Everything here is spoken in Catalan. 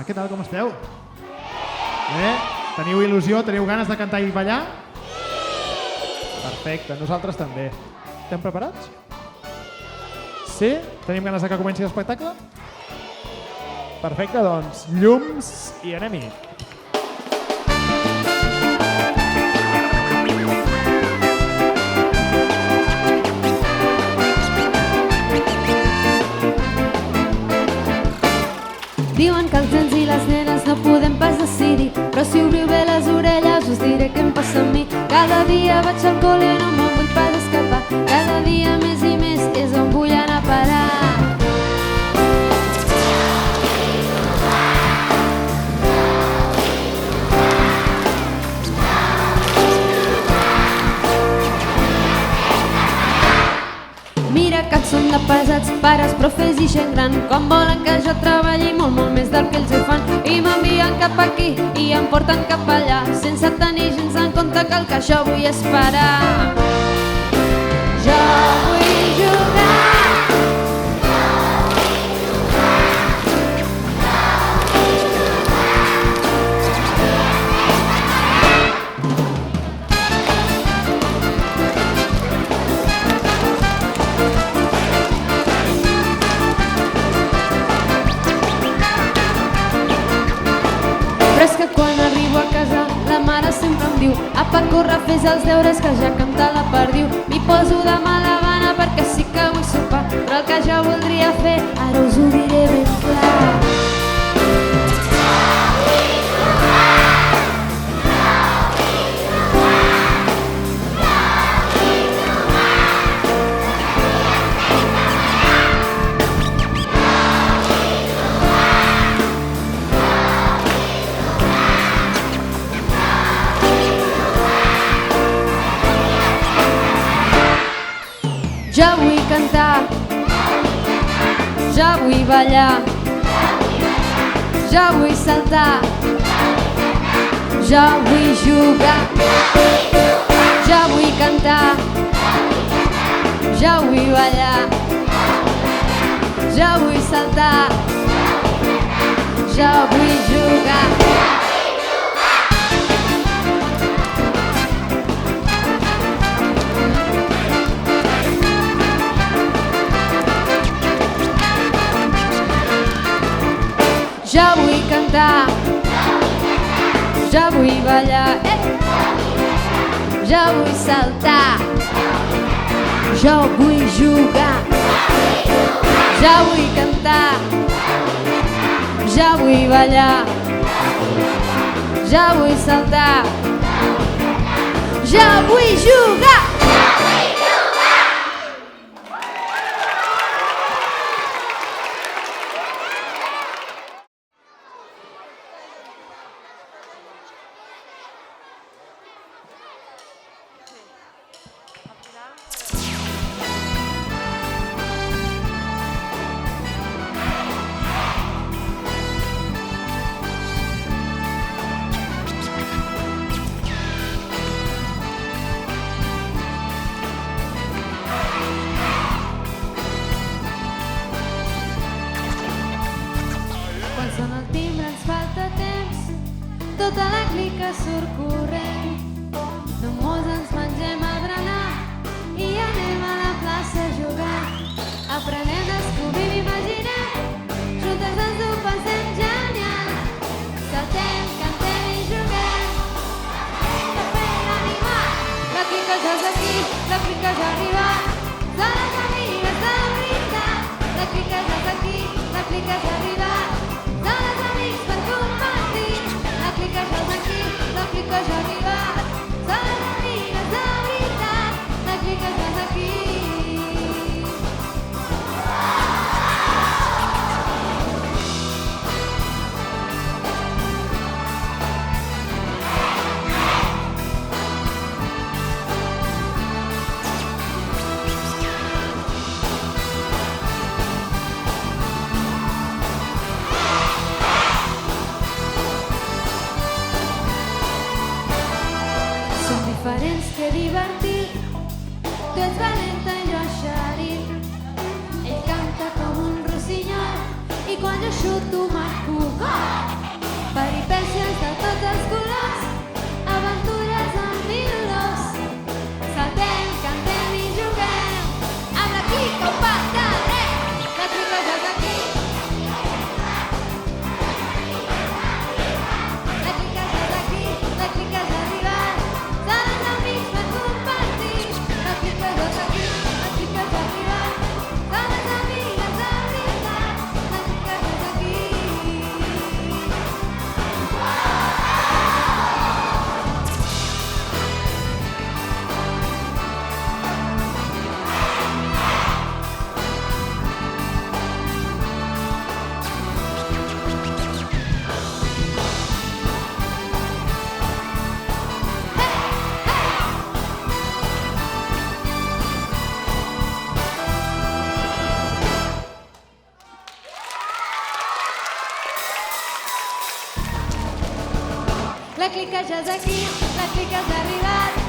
què tal, com esteu? Bé? Teniu il·lusió, teniu ganes de cantar i ballar? Perfecte, nosaltres també. Estem preparats? Sí? Tenim ganes de que comenci l'espectacle? Perfecte, doncs, llums i anem-hi. Diuen que els nens i les nenes no podem pas decidir, però si obriu bé les orelles us diré què em passa a mi. Cada dia vaig al col·le i no me'n vull pas escapar, cada dia més i més és on vull anar a parar. Mira que són de pesats pares, profes i gent gran, com volen que jo treballi molt, molt més del que ells ho fan. I m'envien cap aquí i em porten cap allà, sense tenir gens en compte que el que jo vull és parar. Jo vull jugar. Quan arribo a casa la mare sempre em diu: apa, corre, fes els deures que ja canta la perdiu. M'hi poso de mala gana perquè sí que vull sopar, però el que jo voldria fer ara us ho diré ben clar. Jo vull cantar, jo vull ballar, jo vull saltar, jo vull jugar, jo vull cantar, jo vull ballar, jo vull saltar, jo vull jugar. Jo vull cantar, jo vull ballar, jo vull saltar, jo vull jugar, jo vull cantar, jo vull ballar, jo vull saltar, jo vull jugar. Tota la clica surt corrent, no molts ens mengem el berenar i anem a la plaça a jugar. Aprenem, descobrim, imaginem, juntes ens ho passem genial. Saltem, cantem i juguem, de fent animar. La clica ja és aquí, la clica ja ha arribat, són les amigues de veritat. La clica ja és aquí, la clica ja ha arribat, són els amics per compartir. La clica ja és aquí, la clica ja ha arribat, són les amigues de veritat. La clica ja és aquí. Diferents que divertir, tu ets valenta i jo xerit. Ell canta com un rossinyol i quan jo xuto marco gol. clica ja és aquí, la clica has arribat.